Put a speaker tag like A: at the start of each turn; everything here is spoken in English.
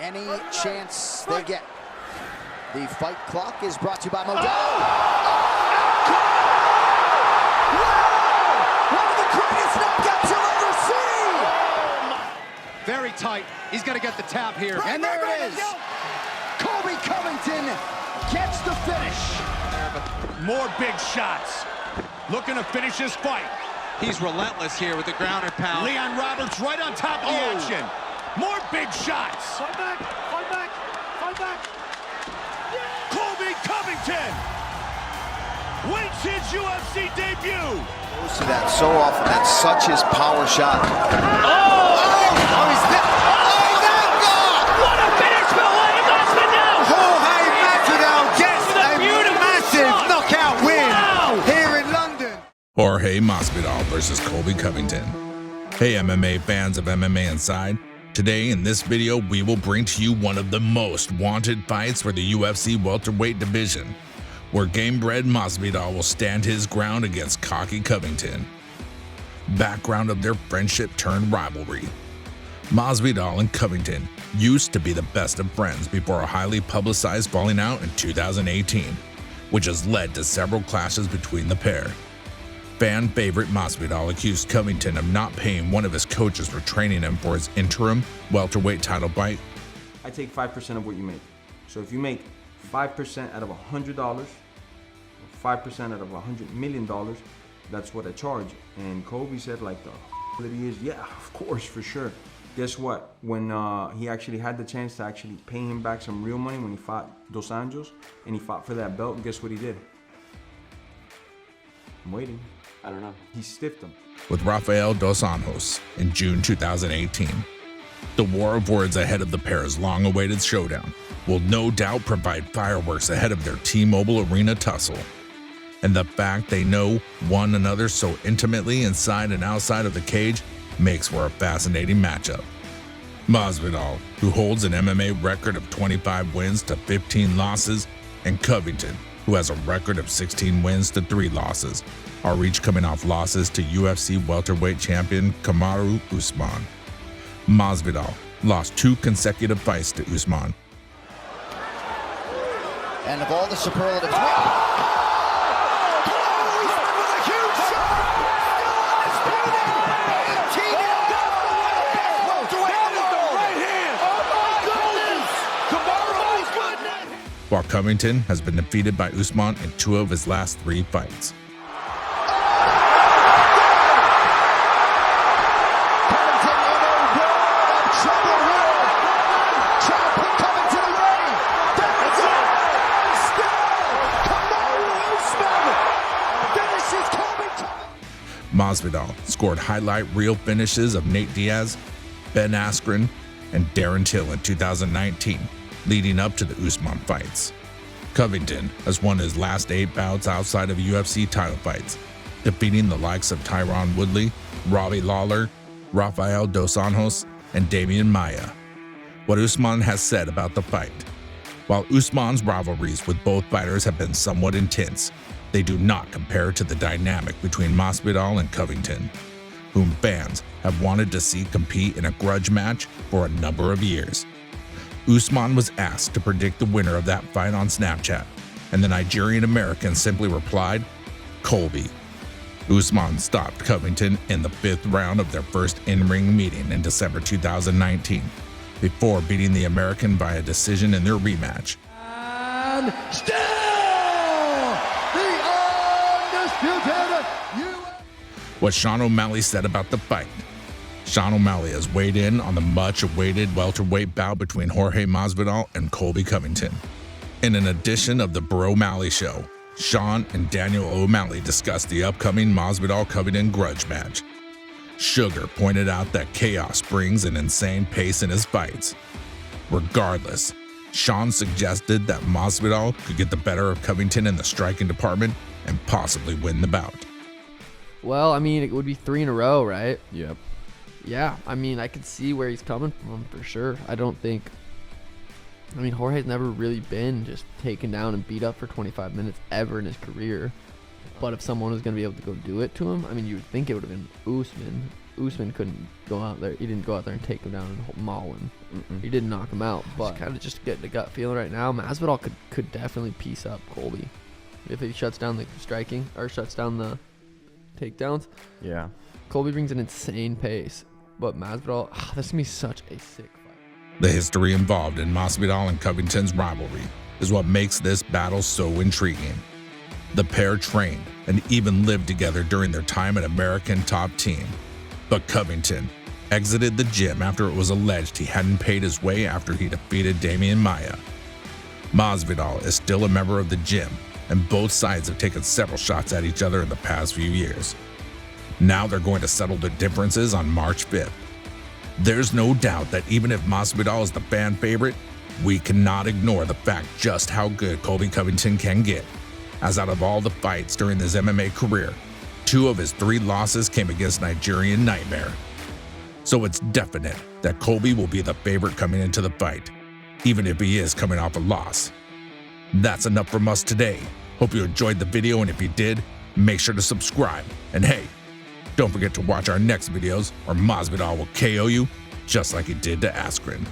A: any chance they get. The fight clock is brought to you by Modelo. Wow! One of the greatest knockouts you'll ever see!
B: Very tight. He's going to get the tap here.
A: Right,
B: and there it is.
A: Colby Covington gets the finish.
C: More big shots. Looking to finish this fight.
B: He's relentless here with the ground and pound.
C: Leon Roberts right on top of the action. More big shots.
D: Fight back, fight back, fight back.
C: Colby Covington wins his UFC debut.
E: Goes to that so often. That's such his power shot.
C: He's there.
D: What a finish for Jorge Masvidal!
E: Jorge Masvidal gets a massive knockout win here in London.
F: Jorge Masvidal versus Colby Covington. Hey MMA fans of MMA-INSIDE. Today in this video, we will bring to you one of the most wanted fights for the UFC Welterweight Division, where Gamebred Masvidal will stand his ground against Cocky Covington. Background of their friendship turned rivalry. Masvidal and Covington used to be the best of friends before a highly publicized falling out in 2018, which has led to several clashes between the pair. Fan favorite Masvidal accused Covington of not paying one of his coaches for training him for his interim welterweight title fight.
G: I take 5% of what you make. So if you make 5% out of $100, or 5% out of $100 million, that's what I charge. And Colby said, like, the that he is, yeah, of course, for sure. Guess what? When he actually had the chance to actually pay him back some real money when he fought Dos Anjos, and he fought for that belt, guess what he did? I'm waiting. I don't know. He stiffed him.
F: With Rafael Dos Anjos in June 2018. The war of words ahead of the pair's long-awaited showdown will no doubt provide fireworks ahead of their T-Mobile Arena tussle. And the fact they know one another so intimately inside and outside of the cage makes for a fascinating matchup. Masvidal, who holds an MMA record of 25 wins to 15 losses, and Covington, who has a record of 16 wins to 3 losses, are each coming off losses to UFC welterweight champion Kamaru Usman. Masvidal lost 2 consecutive fights to Usman.
A: And of all the superlatives,
F: while Covington has been defeated by Usman in 2 of his last 3 fights. Masvidal scored highlight reel finishes of Nate Diaz, Ben Askren, and Darren Till in 2019, leading up to the Usman fights. Covington has won his last 8 bouts outside of UFC title fights, defeating the likes of Tyron Woodley, Robbie Lawler, Rafael Dos Anjos, and Damian Maia. What Usman has said about the fight. While Usman's rivalries with both fighters have been somewhat intense, they do not compare to the dynamic between Masvidal and Covington, whom fans have wanted to see compete in a grudge match for a number of years. Usman was asked to predict the winner of that fight on Snapchat, and the Nigerian American simply replied, Colby. Usman stopped Covington in the 5th round of their first in-ring meeting in December 2019, before beating the American via decision in their rematch.
A: and still the undisputed
F: What Sean O'Malley said about the fight. Sean O'Malley has weighed in on the much-awaited welterweight bout between Jorge Masvidal and Colby Covington. In an edition of the Bro O'Malley Show, Sean and Daniel O'Malley discussed the upcoming Masvidal-Covington grudge match. Sugar pointed out that chaos brings an insane pace in his fights. Regardless, Sean suggested that Masvidal could get the better of Covington in the striking department and possibly win the bout.
H: Well, I mean, it would be 3 in a row, right?
I: Yep.
H: Yeah, I mean, I could see where he's coming from for sure. I mean, Jorge's never really been just taken down and beat up for 25 minutes ever in his career. But if someone was going to be able to go do it to him, I mean, you would think it would have been Usman. Usman couldn't go out there. He didn't go out there and take him down and maul him. He didn't knock him out, but kind of just getting a gut feeling right now. Masvidal could definitely piece up Colby if he shuts down the striking or shuts down the takedowns.
I: Yeah.
H: Colby brings an insane pace, but Masvidal, this is gonna be such a sick fight.
F: The history involved in Masvidal and Covington's rivalry is what makes this battle so intriguing. The pair trained and even lived together during their time at American Top Team. But Covington exited the gym after it was alleged he hadn't paid his way after he defeated Damian Maia. Masvidal is still a member of the gym, and both sides have taken several shots at each other in the past few years. Now they're going to settle their differences on March 5th. There's no doubt that even if Masvidal is the fan favorite, we cannot ignore the fact just how good Colby Covington can get, as out of all the fights during his MMA career, 2 of his 3 losses came against Nigerian Nightmare. So it's definite that Colby will be the favorite coming into the fight, even if he is coming off a loss. That's enough from us today. Hope you enjoyed the video, and if you did, make sure to subscribe. And hey, don't forget to watch our next videos or Masvidal will KO you just like he did to Askren.